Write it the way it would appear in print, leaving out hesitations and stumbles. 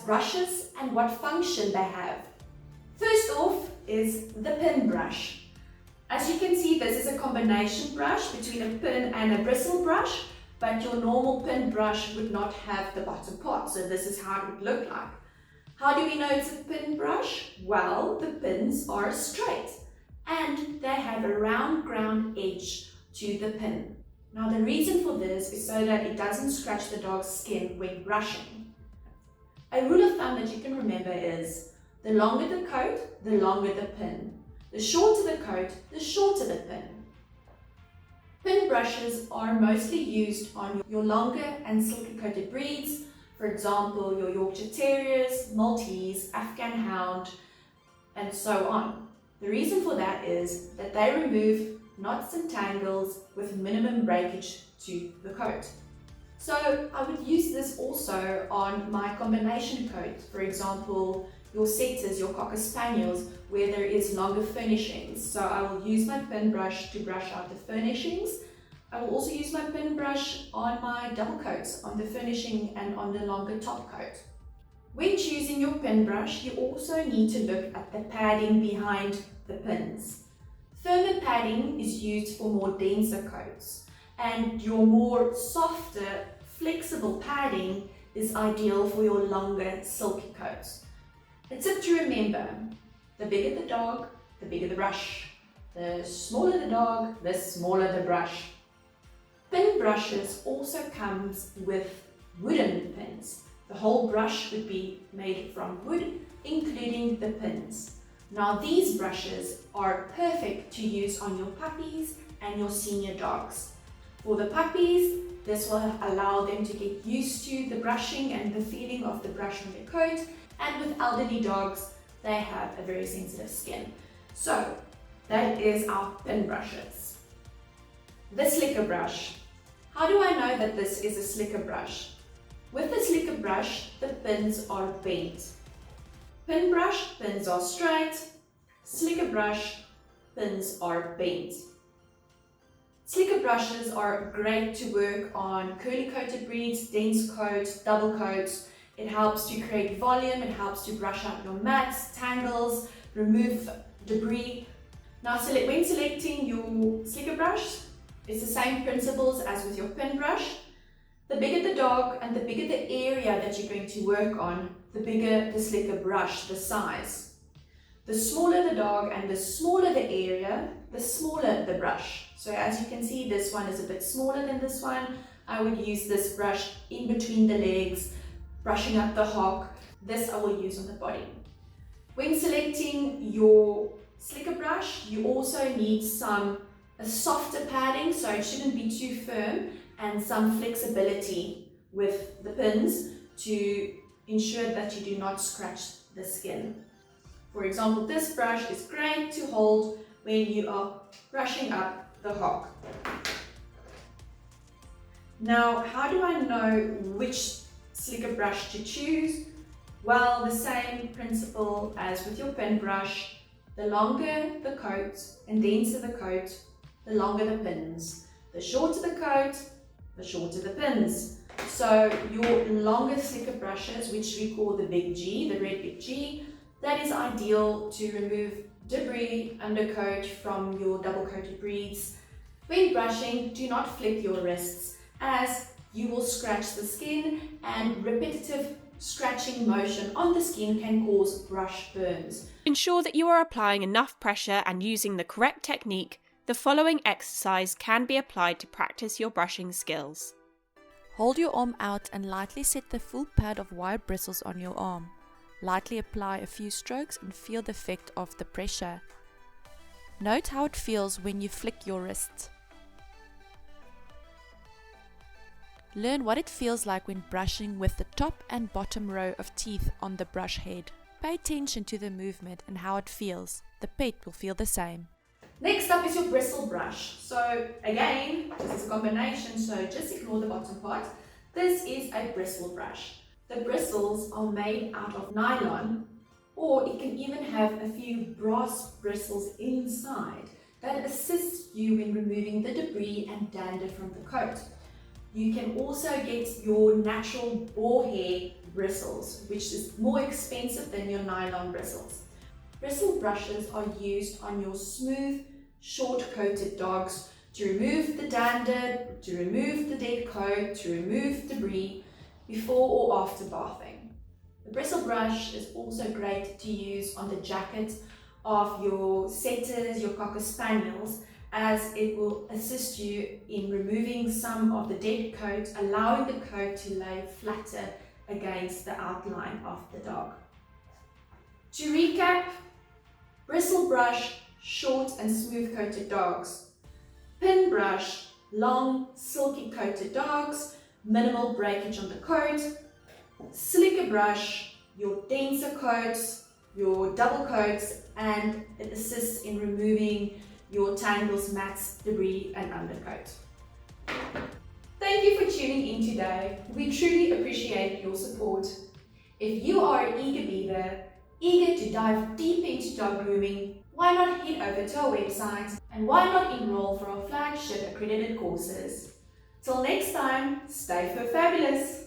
brushes and what function they have. First off is the pin brush. As you can see, this is a combination brush between a pin and a bristle brush, but your normal pin brush would not have the bottom part, so this is how it would look like. How do we know it's a pin brush? Well, the pins are straight and they have a round ground edge to the pin. Now the reason for this is so that it doesn't scratch the dog's skin when brushing. A rule of thumb that you can remember is the longer the coat, the longer the pin. The shorter the coat, the shorter the pin. Pin brushes are mostly used on your longer and silky coated breeds, for example, your Yorkshire Terriers, Maltese, Afghan Hound, and so on. The reason for that is that they remove knots and tangles with minimum breakage to the coat. So I would use this also on my combination coat, for example, your setters, your Cocker Spaniels, where there is longer furnishings. So I will use my pin brush to brush out the furnishings. I will also use my pin brush on my double coats, on the furnishing and on the longer top coat. When choosing your pin brush, you also need to look at the padding behind the pins. Firmer padding is used for more denser coats, and your more softer, flexible padding is ideal for your longer, silky coats. A tip to remember: the bigger the dog, the bigger the brush. The smaller the dog, the smaller the brush. Pin brushes also comes with wooden pins. The whole brush would be made from wood, including the pins. Now these brushes are perfect to use on your puppies and your senior dogs. For the puppies, this will allow them to get used to the brushing and the feeling of the brush on their coat. And with elderly dogs, they have a very sensitive skin. So that is our pin brushes. The slicker brush. How do I know that this is a slicker brush? With the slicker brush, the pins are bent. Pin brush, pins are straight. Slicker brush, pins are bent. Slicker brushes are great to work on curly coated breeds, dense coats, double coats. It helps to create volume, it helps to brush out your mats, tangles, remove debris. Now when selecting your slicker brush, it's the same principles as with your pin brush. The bigger the dog and the bigger the area that you're going to work on, the bigger the slicker brush, the size. The smaller the dog and the smaller the area, the smaller the brush. So as you can see, this one is a bit smaller than this one. I would use this brush in between the legs, brushing up the hock. This I will use on the body. When selecting your slicker brush, you also need a softer padding, so it shouldn't be too firm, and some flexibility with the pins to ensure that you do not scratch the skin. For example, this brush is great to hold when you are brushing up the hock. Now, how do I know which slicker brush to choose? Well, the same principle as with your pin brush. The longer the coat and denser the coat, the longer the pins. The shorter the coat, the shorter the pins. So your longer slicker brushes, which we call the big G, the red big G, that is ideal to remove debris, undercoat from your double coated breeds. When brushing, do not flick your wrists, as you will scratch the skin, and repetitive scratching motion on the skin can cause brush burns. Ensure that you are applying enough pressure and using the correct technique. The following exercise can be applied to practice your brushing skills. Hold your arm out and lightly set the full pad of wire bristles on your arm. Lightly apply a few strokes and feel the effect of the pressure. Note how it feels when you flick your wrist. Learn what it feels like when brushing with the top and bottom row of teeth on the brush head. Pay attention to the movement and how it feels. The pet will feel the same. Next up is your bristle brush. So again, this is a combination, so just ignore the bottom part. This is a bristle brush. The bristles are made out of nylon, or it can even have a few brass bristles inside that assist you in removing the debris and dander from the coat. You can also get your natural boar hair bristles, which is more expensive than your nylon bristles. Bristle brushes are used on your smooth, short-coated dogs to remove the dander, to remove the dead coat, to remove debris before or after bathing. The bristle brush is also great to use on the jacket of your setters, your Cocker Spaniels, as it will assist you in removing some of the dead coat, allowing the coat to lay flatter against the outline of the dog. To recap, bristle brush, short and smooth coated dogs. Pin brush, long, silky coated dogs, minimal breakage on the coat. Slicker brush, your denser coats, your double coats, and it assists in removing your tangles, mats, debris, and undercoat. Thank you for tuning in today. We truly appreciate your support. If you are an eager beaver, eager to dive deep into dog grooming, why not head over to our website and why not enroll for our flagship accredited courses? Till next time, stay fur fabulous!